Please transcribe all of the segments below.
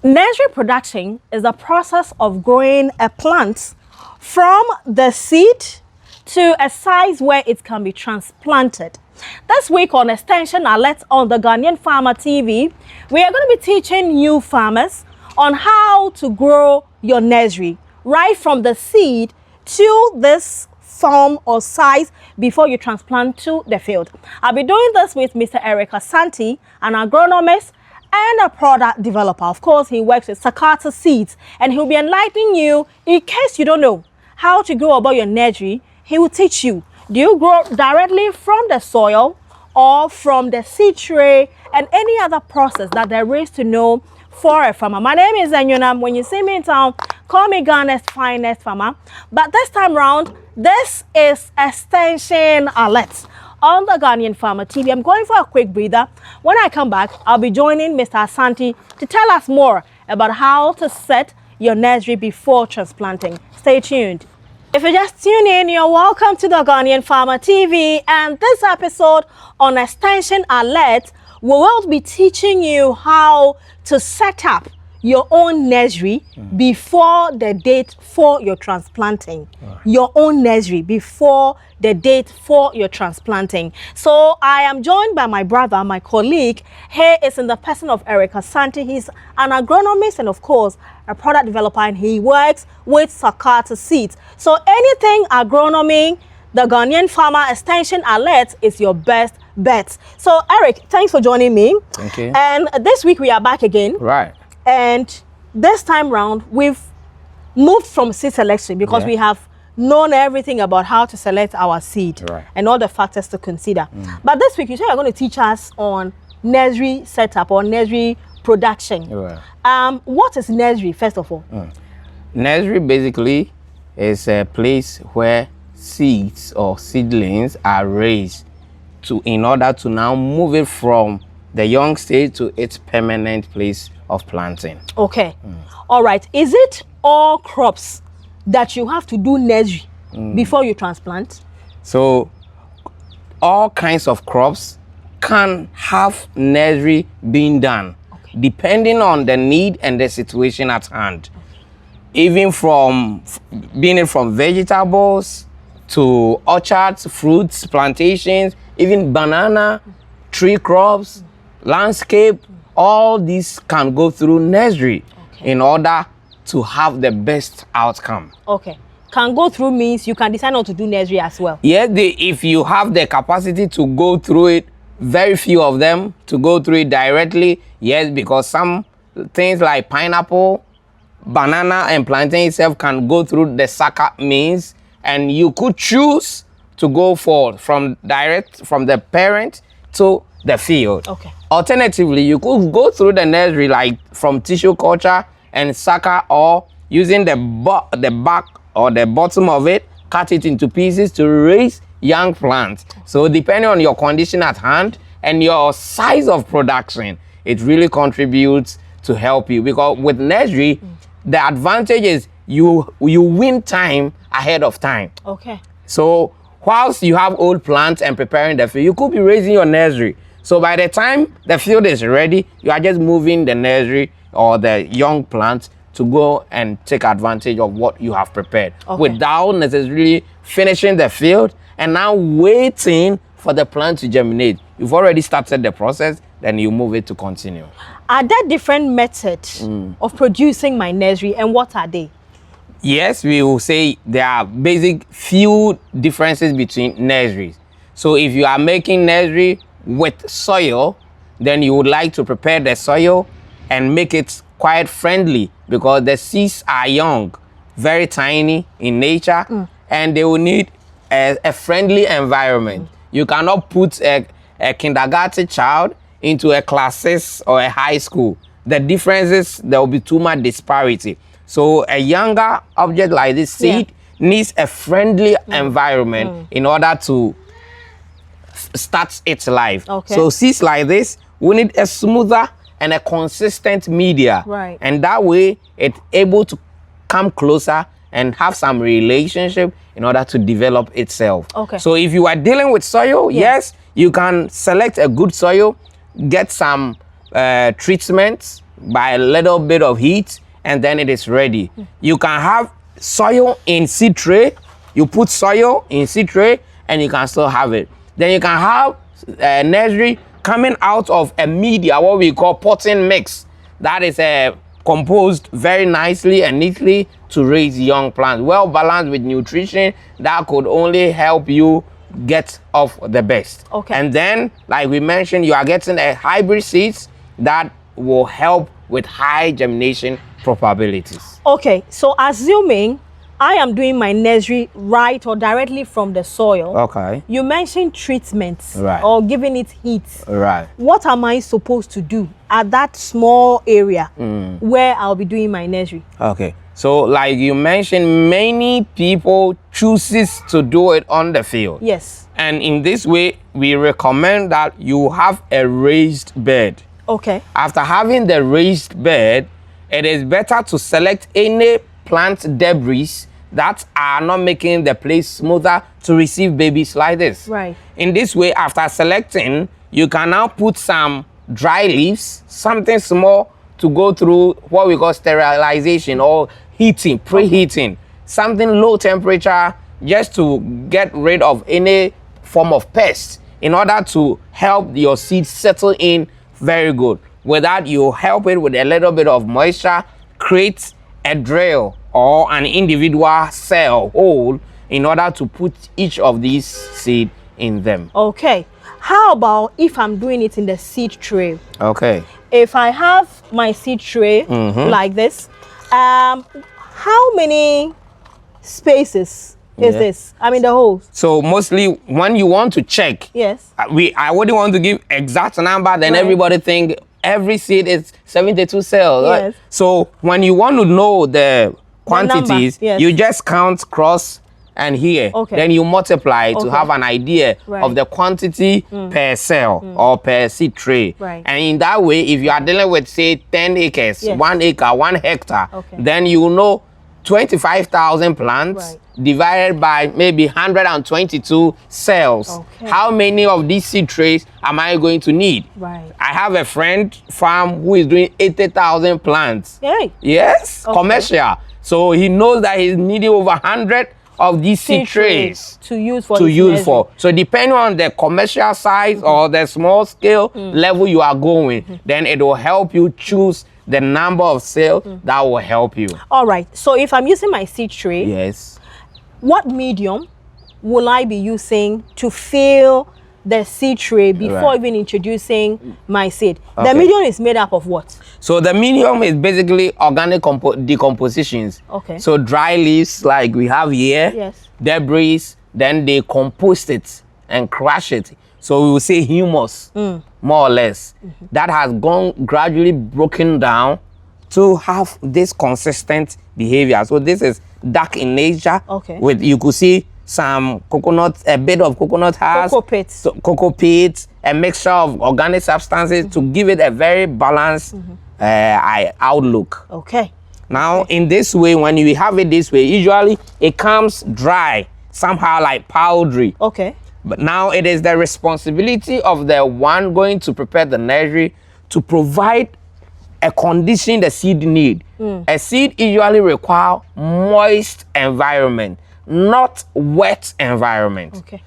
Nursery production is the process of growing a plant from the seed to a size where it can be transplanted. This week on Extension Alert on the Ghanaian Farmer TV, we are going to be teaching new farmers on how to grow your nursery right from the seed to this form or size before you transplant to the field. I'll be doing this with Mr. Eric Asante, an agronomist and a product developer. Of course, he works with Sakata Seeds, and he'll be enlightening you in case you don't know how to go about your nursery. He will teach you. Do you grow directly from the soil or from the seed tray, and any other process that there is to know for a farmer? My name is Enyunam. When you see me in town, call me Ghana's finest farmer. But this time round, this is Extension Alert on the Ghanaian Farmer TV. I'm going for a quick breather. When I come back, I'll be joining Mr. Asante to tell us more about how to set your nursery before transplanting. Stay tuned. If you just tune in, you're welcome to the Ghanaian Farmer TV, and this episode on Extension Alert, we will be teaching you how to set up your own nursery before the date for your transplanting. Your own nursery before the date for your transplanting. So I am joined by my brother, my colleague. He is in the person of Eric Asante. He's an agronomist and of course a product developer, and he works with Sakata Seeds. So anything agronomy, the Ghanaian Farmer Extension Alert is your best bet. So Eric, thanks for joining me. Thank you. And this week we are back again. Right. And this time round, we've moved from seed selection because we have known everything about how to select our seed and all the factors to consider. But this week, you said you're going to teach us on nursery setup or nursery production. What is nursery, first of all? Nursery basically is a place where seeds or seedlings are raised in order to now move it from the young stage to its permanent place of planting. Okay. All right. Is it all crops that you have to do nursery before you transplant? So all kinds of crops can have nursery being done depending on the need and the situation at hand. Even from vegetables to orchards, fruits, plantations, even banana, tree crops, landscape, all these can go through nursery in order to have the best outcome. Okay. Can go through means you can decide not to do nursery as well. Yes, if you have the capacity to go through it, very few of them to go through it directly. Yes, because some things like pineapple, banana, and plantain itself can go through the sucker means, and you could choose to go from the parent to the field. Okay. Alternatively, you could go through the nursery like from tissue culture and sucker, or using the back or the bottom of it, cut it into pieces to raise young plants. So depending on your condition at hand and your size of production, it really contributes to help you. Because with nursery, the advantage is you win time ahead of time. Okay. So whilst you have old plants and preparing the field, you could be raising your nursery. So by the time the field is ready, you are just moving the nursery or the young plants to go and take advantage of what you have prepared without necessarily finishing the field and now waiting for the plant to germinate. You've already started the process, then you move it to continue. Are there different methods of producing my nursery, and what are they? Yes, we will say there are basic few differences between nurseries. So if you are making nursery with soil, then you would like to prepare the soil and make it quite friendly, because the seeds are young, very tiny in nature, and they will need a friendly environment. You cannot put a kindergarten child into a class 6 or a high school. The difference is there will be too much disparity. So a younger object like this seed needs a friendly environment in order to start its life. So seeds like this will need a smoother and a consistent media. And that way it's able to come closer and have some relationship in order to develop itself. So if you are dealing with soil, yes, you can select a good soil, get some treatments by a little bit of heat, and then it is ready. You can have soil in seed tray. You put soil in seed tray, and you can still have it. Then you can have nursery coming out of a media, what we call potting mix. That is composed very nicely and neatly to raise young plants, well balanced with nutrition that could only help you get off the best. Okay. And then, like we mentioned, you are getting a hybrid seeds that will help with high germination probabilities. Okay, so assuming I am doing my nursery right or directly from the soil. Okay. You mentioned treatments, Right. or giving it heat. Right. What am I supposed to do at that small area where I'll be doing my nursery? Okay. So like you mentioned, many people chooses to do it on the field. Yes. And in this way, we recommend that you have a raised bed. Okay. After having the raised bed, it is better to select any plant debris that are not making the place smoother to receive babies like this. Right. In this way, after selecting, you can now put some dry leaves, something small to go through what we call sterilization or heating, preheating, something low temperature just to get rid of any form of pest in order to help your seeds settle in very good. With that, you help it with a little bit of moisture, create a drill or an individual cell hole in order to put each of these seed in them. Okay. How about if I'm doing it in the seed tray? Okay. If I have my seed tray like this, how many spaces is this? I mean the holes. So mostly when you want to check, Yes. I wouldn't want to give exact number, then Right. everybody think every seed is 72 cells. Right? Yes. So when you want to know the quantities, yes. you just count cross and here. Okay. Then you multiply to Okay. have an idea Right. of the quantity per cell or per seed tray. Right. And in that way, if you are dealing with say 10 acres, Yes. 1 acre, 1 hectare, Okay. then you know 25,000 plants Right. divided by maybe 122 cells. Okay. How many of these seed trays am I going to need? Right. I have a friend farm who is doing 80,000 plants. Yay. Yes, Okay. commercial. So he knows that he's needing over 100 of these seed trays to use for to his use nursery. for. So depending on the commercial size or the small scale level you are going, then it will help you choose the number of cells that will help you. All right. So if I'm using my seed tray, Yes. what medium will I be using to fill the seed tray before Right. even introducing my seed? Okay. The medium is made up of what? So the medium is basically organic decompositions. Okay. So dry leaves like we have here, Yes. debris, then they compost it and crush it. So we will say humus, more or less. That has gone gradually broken down to have this consistent behavior. So this is dark in nature. Okay. With you could see some coconut, a bit of coconut husk, Cocoa pits. so cocoa pits, a mixture of organic substances to give it a very balanced outlook. Okay. Now, in this way, when you have it this way, usually it comes dry, somehow like powdery. Okay. But now it is the responsibility of the one going to prepare the nursery to provide a condition the seed need. A seed usually require moist environment, not wet environment. Okay.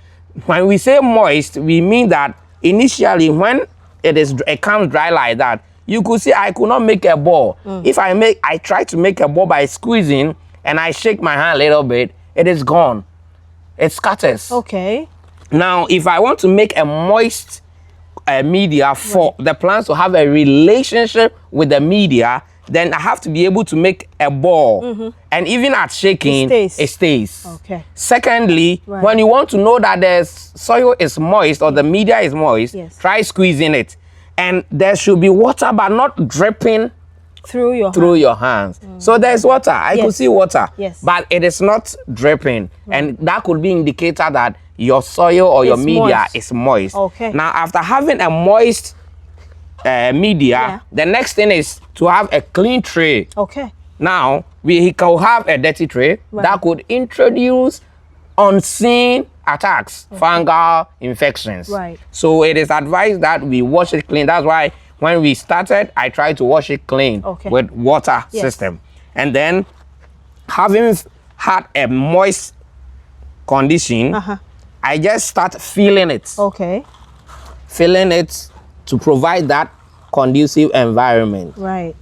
When we say moist, we mean that initially when it comes dry like that, you could see I could not make a ball. If I try to make a ball by squeezing and I shake my hand a little bit, it is gone. It scatters. Okay. Now, if I want to make a moist media for the plants to have a relationship with the media, then I have to be able to make a ball. And even at shaking, it stays. Okay. Secondly, Right. when you want to know that the soil is moist or the media is moist, Yes. try squeezing it. And there should be water, but not dripping Through your through your hands. So there's water. I could Yes. see water, Yes. but it is not dripping. And that could be indicator that your soil or your It's media moist. is moist. Okay. Now, after having a moist media, the next thing is to have a clean tray. Okay. Now, we can have a dirty tray that could introduce unseen attacks, fungal infections. Right. So it is advised that we wash it clean. That's why when we started, I tried to wash it clean with water system. And then having had a moist condition, I just start feeling it. Feeling it to provide that conducive environment. Right.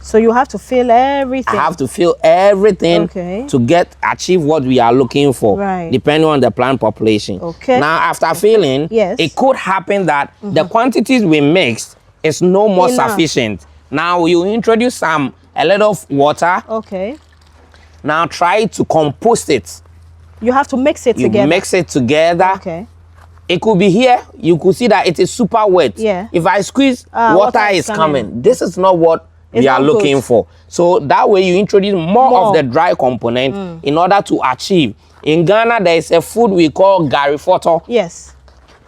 So you have to feel everything. I have to feel everything to achieve what we are looking for, depending on the plant population. Now, after feeling, it could happen that the quantities we mixed is no more sufficient. Now you introduce a little of water. Now try to compost it. You have to mix it together. You mix it together. It could be here. You could see that it is super wet. If I squeeze, water is coming. This is not what we are looking for. So that way you introduce more of the dry component in order to achieve. In Ghana, there is a food we call garifoto.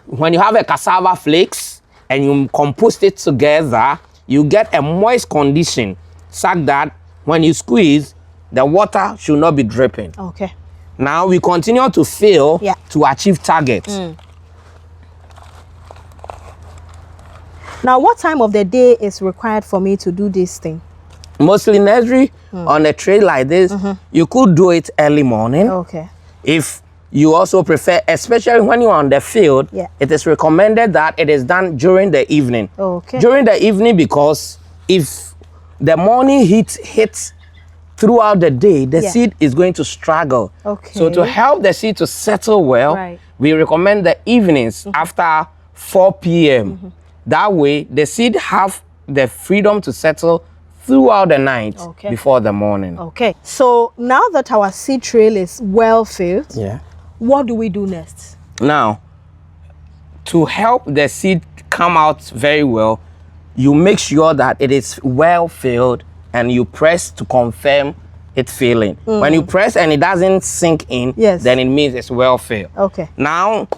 When you have a cassava flakes and you compost it together, you get a moist condition such that when you squeeze, the water should not be dripping. Now we continue to fill to achieve target. Now, what time of the day is required for me to do this thing? Mostly nursery, on a tray like this, you could do it early morning. If you also prefer, especially when you're on the field, it is recommended that it is done during the evening. During the evening, because if the morning heat hits throughout the day, the seed is going to struggle. So to help the seed to settle well, we recommend the evenings after 4 p.m. That way, the seed have the freedom to settle throughout the night before the morning. So now that our seed trail is well filled, what do we do next? Now, to help the seed come out very well, you make sure that it is well filled and you press to confirm its filling. When you press and it doesn't sink in, then it means it's well filled. Now,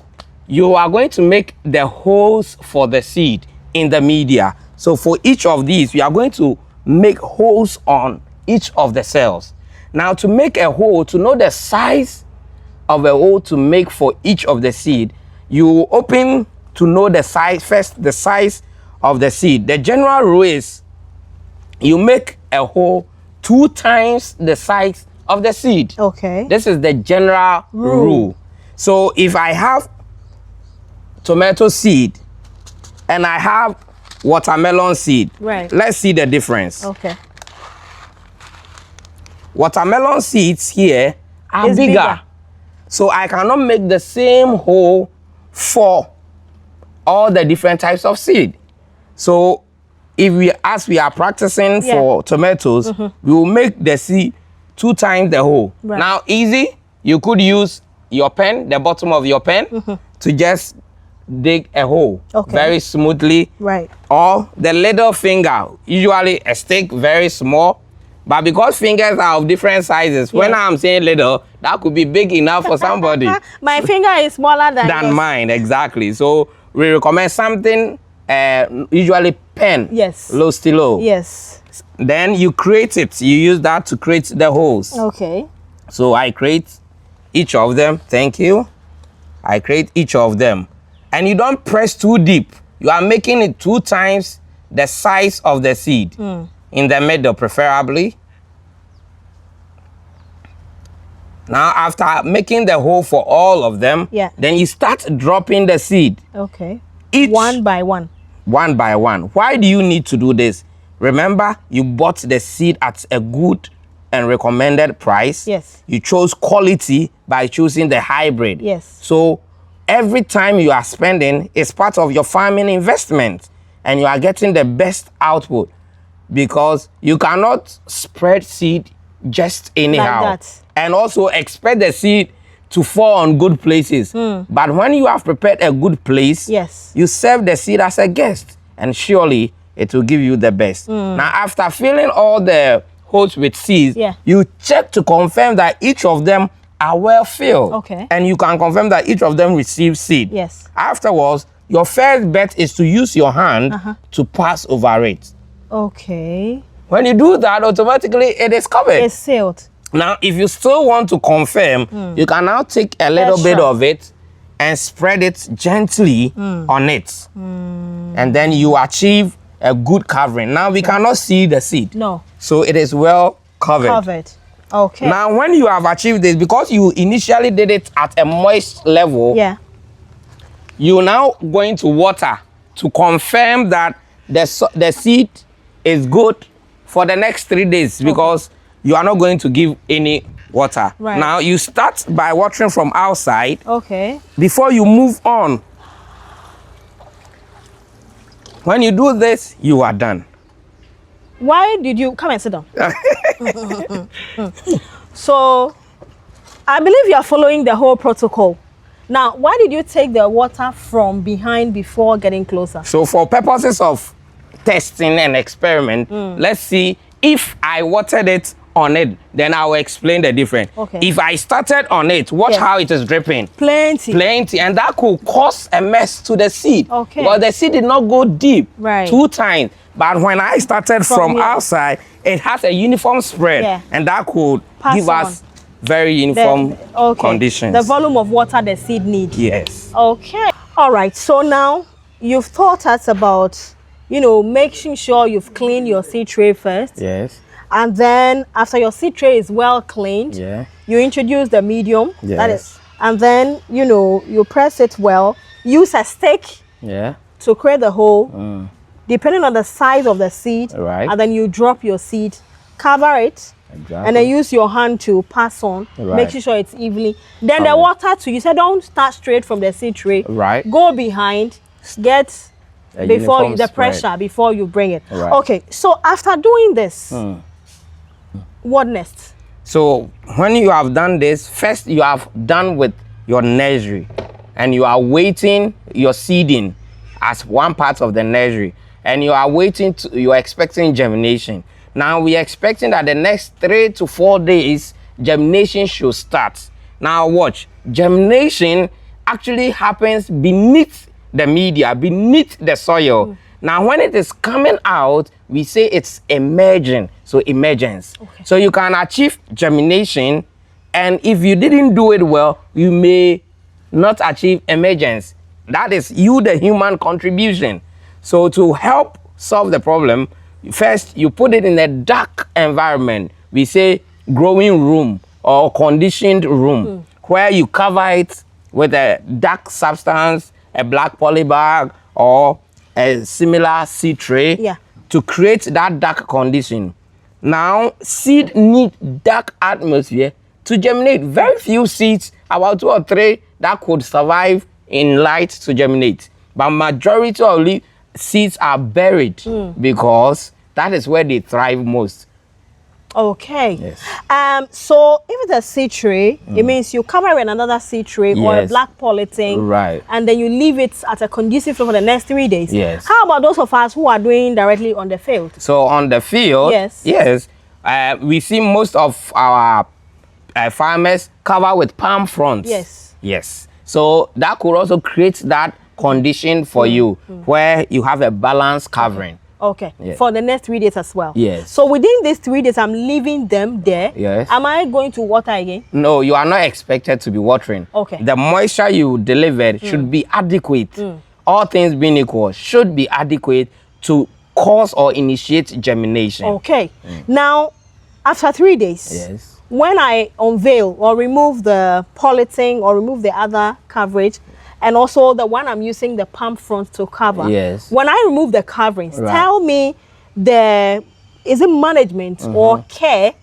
you are going to make the holes for the seed in the media. So for each of these, we are going to make holes on each of the cells. Now, to make a hole, to know the size of a hole to make for each of the seed, you open to know the size, first the size of the seed. The general rule is you make a hole 2 times the size of the seed. This is the general rule. So if I have tomato seed and I have watermelon seed, let's see the difference. Watermelon seeds here are bigger. So I cannot make the same hole for all the different types of seed. So if as we are practicing for tomatoes, we will make the seed 2 times the hole. Now, easy, you could use your pen, the bottom of your pen, to just dig a hole very smoothly. Or the little finger, usually a stick, very small. But because fingers are of different sizes, when I'm saying little, that could be big enough for somebody. My finger is smaller than mine, exactly. So we recommend something, usually pen, low stilo. Then you create it. You use that to create the holes. So I create each of them. Thank you. I create each of them. And you don't press too deep. You are making it 2 times the size of the seed. In the middle, preferably. Now, after making the hole for all of them, then you start dropping the seed. Each, one by one. One by one. Why do you need to do this? Remember, you bought the seed at a good and recommended price. You chose quality by choosing the hybrid. So every time you are spending is part of your farming investment, and you are getting the best output, because you cannot spread seed just anyhow like that, and also expect the seed to fall on good places. But when you have prepared a good place, you serve the seed as a guest, and surely it will give you the best. Now, after filling all the holes with seeds, you check to confirm that each of them are well filled. And you can confirm that each of them receives seed. Afterwards, your first bet is to use your hand to pass over it. When you do that, automatically it is covered. It's sealed. Now, if you still want to confirm, you can now take a little bit of it and spread it gently on it. and then you achieve a good covering. Now we cannot see the seed. No. So it is well covered. Covered. Okay. Now when you have achieved this, because you initially did it at a moist level, yeah. you're now going to water to confirm that the seed is good for the next 3 days, because you are not going to give any water. Right. Now you start by watering from outside. Okay. Before you move on. When you do this, you are done. Why did you come and sit down? So I believe you are following the whole protocol. Now, why did you take the water from behind before getting closer? So for purposes of testing and experiment, let's see if I watered it on it, then I will explain the difference. Okay. If I started on it, watch how it is dripping. Plenty, and that could cause a mess to the seed. Okay. Because the seed did not go deep. Right. 2 times. But when I started from outside, it has a uniform spread, and that could give us very uniform conditions. The volume of water the seed needs. Yes. Okay. All right. So now you've taught us about, making sure you've cleaned your seed tray first. Yes. And then after your seed tray is well cleaned, you introduce the medium. Yes. That is, and then, you press it well. Use a stick to create the hole, depending on the size of the seed. Right. And then you drop your seed, cover it, and then use your hand to pass on, making sure it's evenly. Then the water too, you said don't start straight from the seed tray. Right. Go behind, get before the pressure before you bring it. Right. Okay, so after doing this, what next? So when you have done this, first you have done with your nursery, and you are waiting your seeding as one part of the nursery, and you are waiting you are expecting germination. Now we are expecting that the next 3 to 4 days germination should start. Now watch, germination actually happens beneath the media, beneath the soil. Now when it is coming out, we say it's emerging, so emergence. Okay. So you can achieve germination, and if you didn't do it well, you may not achieve emergence. That is you, the human contribution. So to help solve the problem, first you put it in a dark environment. We say growing room or conditioned room, where you cover it with a dark substance, a black poly bag, or a similar seed tray to create that dark condition. Now, seed need dark atmosphere to germinate. Very few seeds, about 2 or 3, that could survive in light to germinate. But majority of seeds are buried because that is where they thrive most. Okay. Yes. So if it's a seed tray, it means you cover it in another seed tray or a black polythene. Right. And then you leave it at a conducive flow for the next 3 days. Yes. How about those of us who are doing directly on the field? So on the field, we see most of our farmers cover with palm fronds. Yes. So that could also create that condition for you where you have a balanced covering. Okay. For the next 3 days as well. Yes. So within these 3 days, I'm leaving them there. Yes. Am I going to water again? No, you are not expected to be watering. Okay. The moisture you delivered should be adequate. All things being equal, should be adequate to cause or initiate germination. Okay. Now, after 3 days, when I unveil or remove the polythene or remove the other coverage, and also the one I'm using the palm front to cover. When I remove the coverings, tell me is it management or care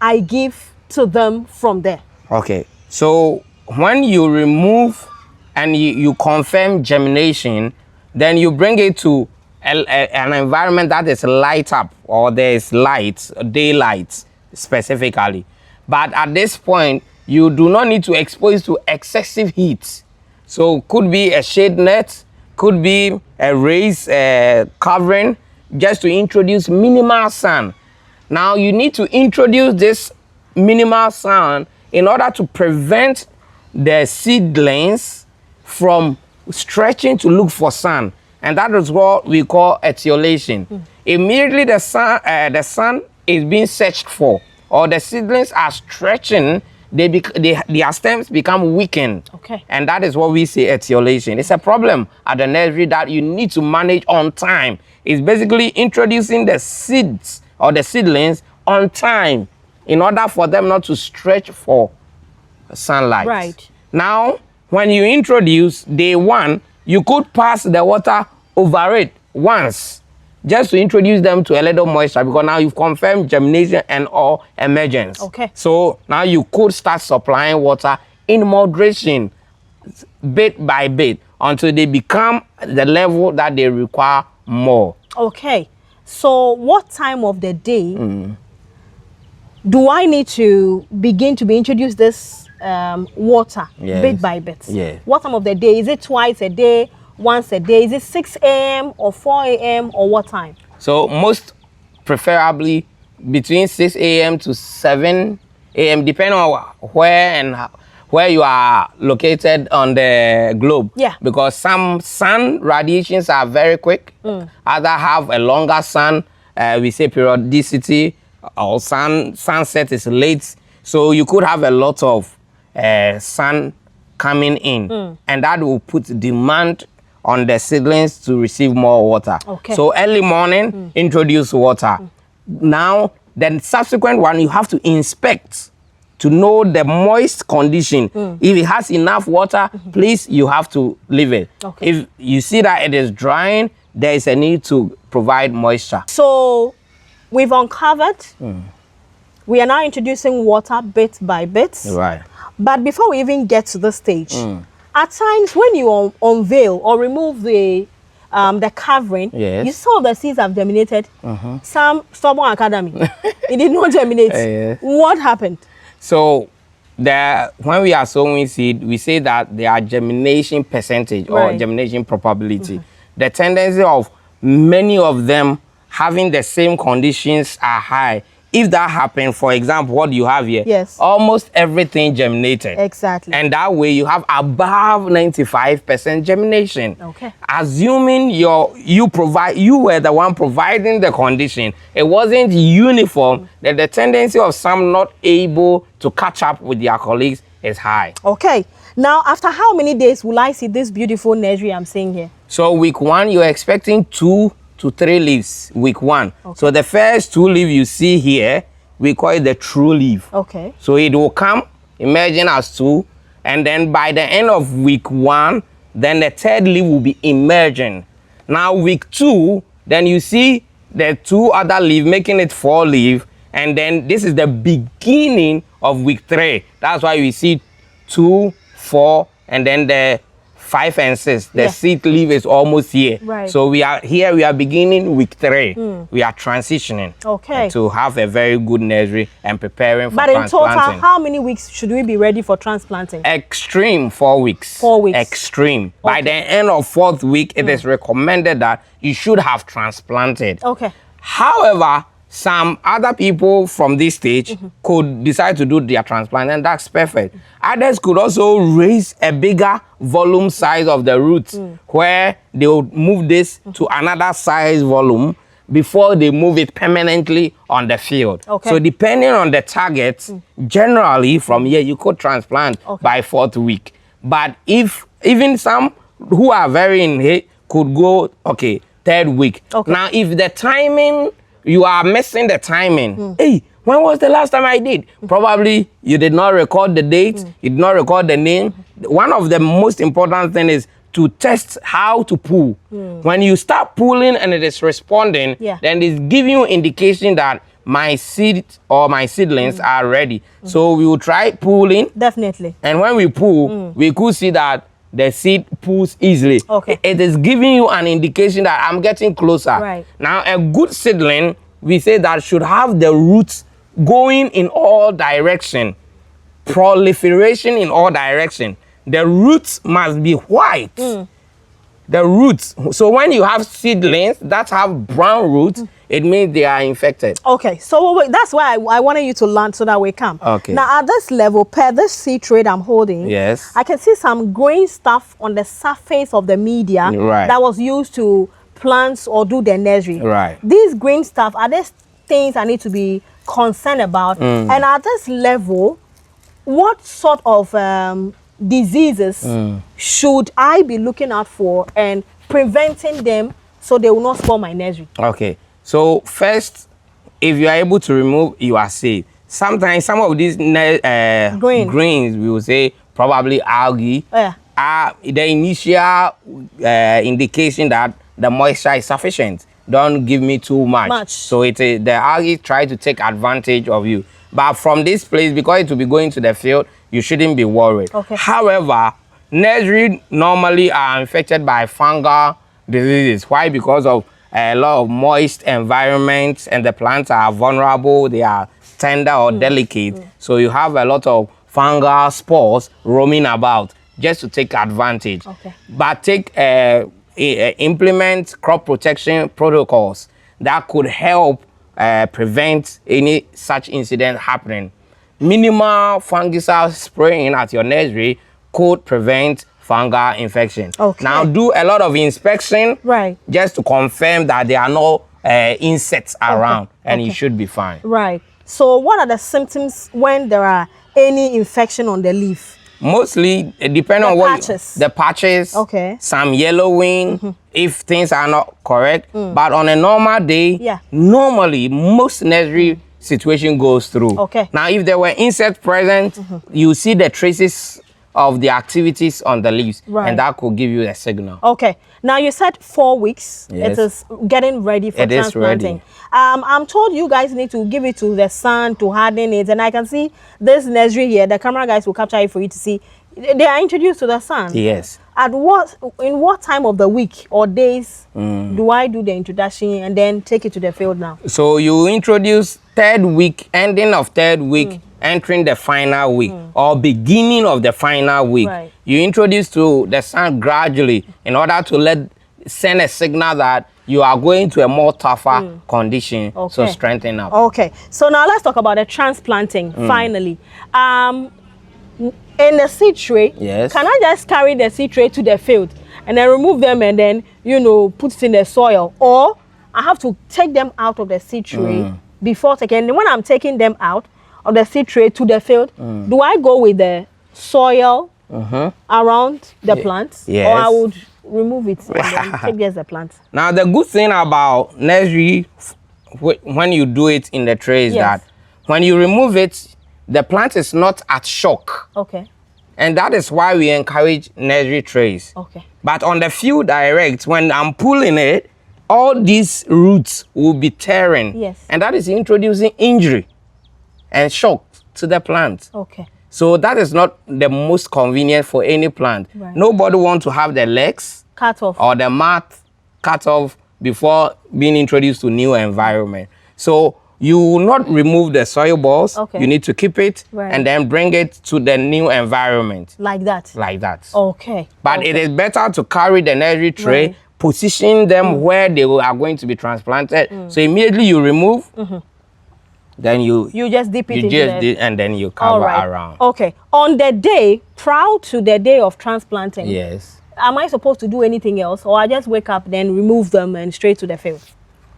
I give to them from there? Okay. So when you remove and you confirm germination, then you bring it to an environment that is light up, or there is light, daylight specifically. But at this point, you do not need to expose to excessive heat. So could be a shade net, could be a raised covering, just to introduce minimal sun. Now you need to introduce this minimal sun in order to prevent the seedlings from stretching to look for sun. And that is what we call etiolation. Immediately the sun is being searched for, or the seedlings are stretching, their stems become weakened. Okay. And that is what we say etiolation. It's a problem at the nursery that you need to manage on time. It's basically introducing the seeds or the seedlings on time in order for them not to stretch for sunlight. Right. Now, when you introduce day one, you could pass the water over it once just to introduce them to a little moisture, because now you've confirmed germination and or emergence. Okay. So now you could start supplying water in moderation, bit by bit, until they become the level that they require more. Okay. So what time of the day do I need to begin to be introduced this water bit by bit? Yeah. What time of the day? Is it twice a day, once a day? Is it 6 a.m. or 4 a.m. or what time? So most preferably between 6 a.m. to 7 a.m. depending on where and where you are located on the globe. Yeah. Because some sun radiations are very quick. Others have a longer sun, we say periodicity, or sunset is late. So you could have a lot of sun coming in, and that will put demand on the seedlings to receive more water. Okay. So early morning, introduce water. Now, then subsequent one, you have to inspect to know the moist condition. If it has enough water, please, you have to leave it. Okay. If you see that it is drying, there is a need to provide moisture. So we've uncovered, we are now introducing water bit by bit. Right. But before we even get to this stage, at times when you unveil or remove the covering, Yes. you saw the seeds have germinated. Some stubborn academy, it did not germinate. Yes. What happened? So when we are sowing seed, we say that there are germination percentage or Right. germination probability. The tendency of many of them having the same conditions are high. If that happened, for example, what you have here, Yes. almost everything germinated. Exactly. And that way you have above 95% germination. Okay. Assuming you were the one providing the condition, it wasn't uniform, that the tendency of some not able to catch up with their colleagues is high. Okay. Now, after how many days will I see this beautiful nursery I'm seeing here? So week one, you're expecting 2 to 3 leaves, week one. Okay. So the first 2 leaves you see here, we call it the true leaf. Okay. So it will come, emerging as 2, and then by the end of week 1, then the 3rd leaf will be emerging. Now week 2, then you see the 2 other leaves, making it 4 leaves, and then this is the beginning of week 3. That's why we see 2, 4, and then the 5 and 6. The 6th leaf is almost here. Right. So we are beginning week 3. We are transitioning Okay. to have a very good nursery and preparing for But in total, transplanting. how many weeks should we be ready for transplanting? Extreme 4 weeks. 4 weeks. Extreme. By the end of 4th week, it is recommended that you should have transplanted. Okay. However, some other people from this stage could decide to do their transplant, and that's perfect. Others could also raise a bigger volume size of the roots, where they will move this to another size volume before they move it permanently on the field. Okay. So depending on the targets, generally from here you could transplant by 4th week. But if even some who are very in hate could go 3rd week. Okay. Now if the timing, you are missing the timing. Hey, when was the last time I did? Probably you did not record the date, you did not record the name. One of the most important things is to test how to pull. When you start pulling and it is responding, then it's giving you indication that my seed or my seedlings are ready. So we will try pulling. Definitely. And when we pull, we could see that the seed pulls easily. Okay. It is giving you an indication that I'm getting closer. Right. Now, a good seedling, we say that should have the roots going in all direction, proliferation in all direction. The roots must be white. The roots. So when you have seedlings that have brown roots, it means they are infected. Okay, so that's why I wanted you to learn so that we come. Okay. Now, at this level, per this seed tray I'm holding, Yes. I can see some growing stuff on the surface of the media Right. that was used to plant or do the nursery. Right. These green stuff, are there things I need to be concerned about? And at this level, what sort of diseases should I be looking out for and preventing them so they will not spoil my nursery? Okay. So first, if you are able to remove, you are safe. Sometimes some of these greens, we will say probably algae, are the initial indication that the moisture is sufficient. Don't give me too much. So the algae try to take advantage of you. But from this place, because it will be going to the field, you shouldn't be worried. Okay. However, nursery normally are infected by fungal diseases. Why? Because of a lot of moist environments, and the plants are vulnerable, they are tender or delicate. So you have a lot of fungal spores roaming about just to take advantage. Okay. But implement crop protection protocols that could help prevent any such incident happening. Minimal fungicide spraying at your nursery could prevent fungal infection. Okay. Now do a lot of inspection, right, just to confirm that there are no insects around, and you should be fine. Right. So what are the symptoms when there are any infection on the leaf? Mostly depending on what the patches, some yellowing, if things are not correct. But on a normal day, normally most nursery situation goes through. Okay. Now if there were insects present, you see the traces of the activities on the leaves, and that could give you a signal. Okay. Now you said 4 weeks. It is getting ready for transplanting. I'm told you guys need to give it to the sun to harden it, and I can see this nursery here. The camera guys will capture it for you to see. They are introduced to the sun. Yes. In what time of the week or days do I do the introduction and then take it to the field now? So you introduce 3rd week, ending of 3rd week, entering the final week, or beginning of the final week. Right. You introduce to the sun gradually in order to send a signal that you are going to a more tougher condition, so strengthen up. Okay, so now let's talk about the transplanting finally. In the seed tray, can I just carry the seed tray to the field and then remove them and then, put it in the soil? Or I have to take them out of the seed tray before taking. And when I'm taking them out of the seed tray to the field, do I go with the soil around the plants? Yes. Or I would remove it and then take just the plants? Now, the good thing about nursery, when you do it in the tray, is that when you remove it, the plant is not at shock. Okay. And that is why we encourage nursery trays. Okay. But on the field direct, when I'm pulling it, all these roots will be tearing. Yes. And that is introducing injury and shock to the plant. Okay. So that is not the most convenient for any plant. Right. Nobody wants to have the legs cut off or the mat cut off before being introduced to new environment. So you will not remove the soil balls. Okay. You need to keep it and then bring it to the new environment. Like that? Like that. Okay. But it is better to carry the nursery tray, position them where they are going to be transplanted. So immediately you remove, then you just dip it and then you cover around. Okay. On the day, prior to the day of transplanting, am I supposed to do anything else, or I just wake up, then remove them and straight to the field?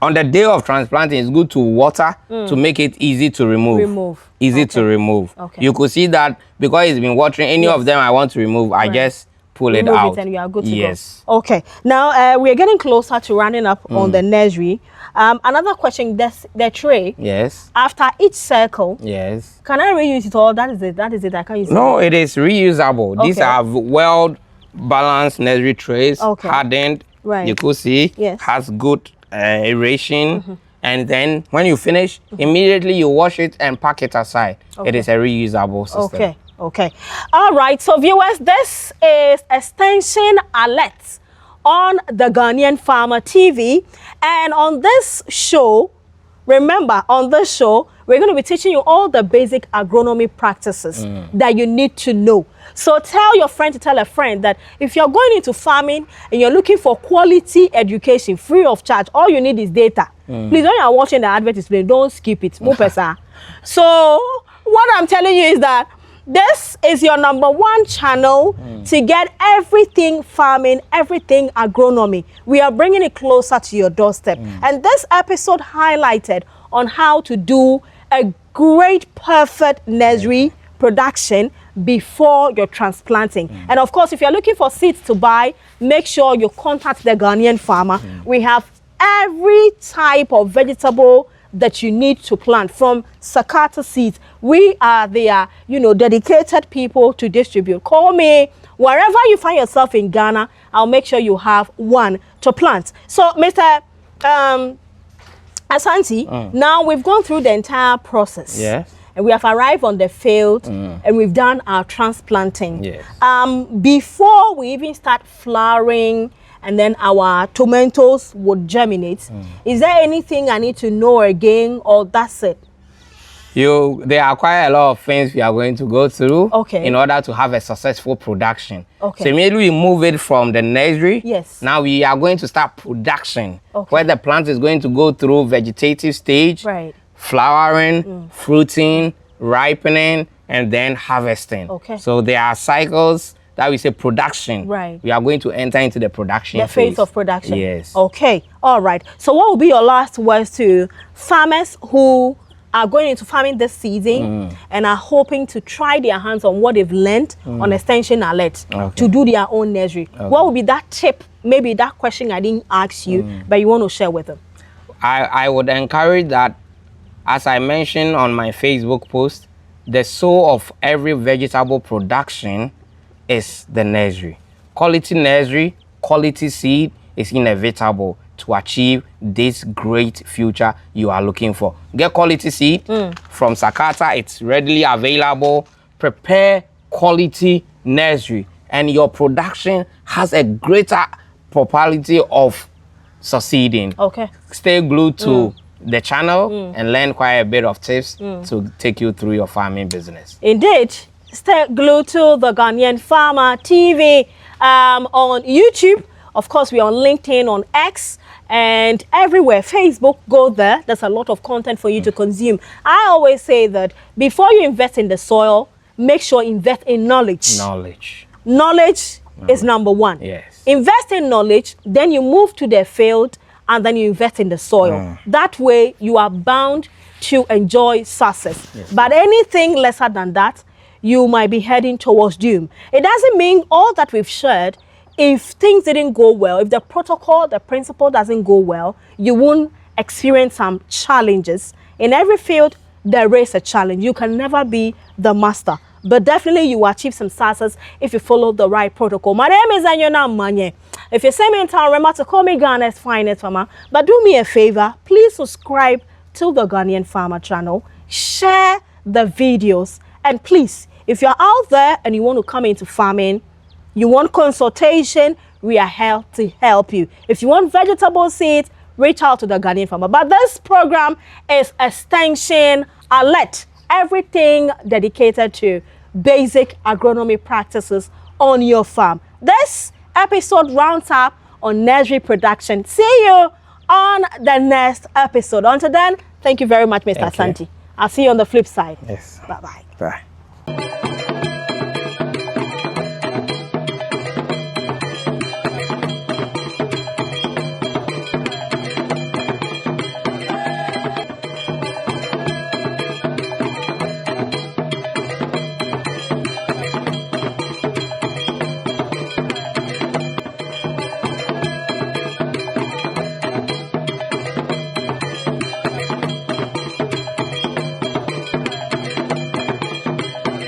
On the day of transplanting, it's good to water to make it easy to remove. Easy to remove. Okay. You could see that because it's been watering, any of them I want to remove, I just pull it out. And you are good to go. Okay. Now, we're getting closer to rounding up on the nursery. Another question, the tray. Yes. After each circle. Yes. Can I reuse it all? That is it. I can't use it. No, it is reusable. These are well-balanced nursery trays, hardened. Right. You could see has good aeration, and then when you finish, immediately you wash it and pack it aside. It is a reusable system. Okay. All right, so viewers, this is Extension Alert on the Ghanaian Farmer TV, and on this show, remember, on this show, we're going to be teaching you all the basic agronomy practices that you need to know. So tell your friend to tell a friend that if you're going into farming and you're looking for quality education free of charge, all you need is data. Please, when you're watching the advertisement, don't skip it. So what I'm telling you is that this is your #1 channel to get everything farming, everything agronomy. We are bringing it closer to your doorstep. And this episode highlighted on how to do a great, perfect nursery production before you're transplanting. And of course, if you're looking for seeds to buy, make sure you contact the Ghanaian farmer. We have every type of vegetable that you need to plant, from Sakata seeds. We are their, dedicated people to distribute. Call me wherever you find yourself in Ghana. I'll make sure you have one to plant. So, Mr. Asante, now we've gone through the entire process. Yes. And we have arrived on the field and we've done our transplanting. Yes. Before we even start flowering and then our tomatoes would germinate, is there anything I need to know again, or that's it? There are quite a lot of things we are going to go through in order to have a successful production. So immediately we move it from the nursery. Yes. Now we are going to start production, where the plant is going to go through vegetative stage, flowering, fruiting, ripening, and then harvesting. So there are cycles that we say production. We are going to enter into the production phase of production. Yes. Okay. All right. So what will be your last words to farmers who are going into farming this season and are hoping to try their hands on what they've learned on Extension Alert to do their own nursery? What would be that tip? Maybe that question I didn't ask you, but you want to share with them. I would encourage that, as I mentioned on my Facebook post, the soul of every vegetable production is the nursery. Quality nursery, quality seed is inevitable to achieve this great future you are looking for. Get quality seed from Sakata. It's readily available. Prepare quality nursery, and your production has a greater probability of succeeding. Stay glued to the channel and learn quite a bit of tips to take you through your farming business. Indeed. Stay glued to the Ghanaian Farmer TV on YouTube. Of course, we're on LinkedIn, on X, and everywhere. Facebook, go there. There's a lot of content for you to consume. I always say that before you invest in the soil, make sure you invest in knowledge. Knowledge is number one. Yes. Invest in knowledge, then you move to the field, and then you invest in the soil. That way, you are bound to enjoy success. But anything lesser than that, you might be heading towards doom. It doesn't mean all that we've shared, if things didn't go well, if the protocol, the principle doesn't go well, you won't experience some challenges. In every field, there is a challenge. You can never be the master, but definitely you will achieve some success if you follow the right protocol. My name is Anyona Manye. If you say me in town, remember to call me Ghana's finest farmer. But do me a favor, please subscribe to the Ghanaian Farmer channel, share the videos, and please, if you're out there and you want to come into farming, you want consultation, we are here to help you. If you want vegetable seeds, reach out to the Ghanaian Farmer. But this program is Extension Alert. Everything dedicated to basic agronomy practices on your farm. This episode rounds up on nursery production. See you on the next episode. Until then, thank you very much, Mr. Asante. I'll see you on the flip side. Yes. Bye-bye. Bye.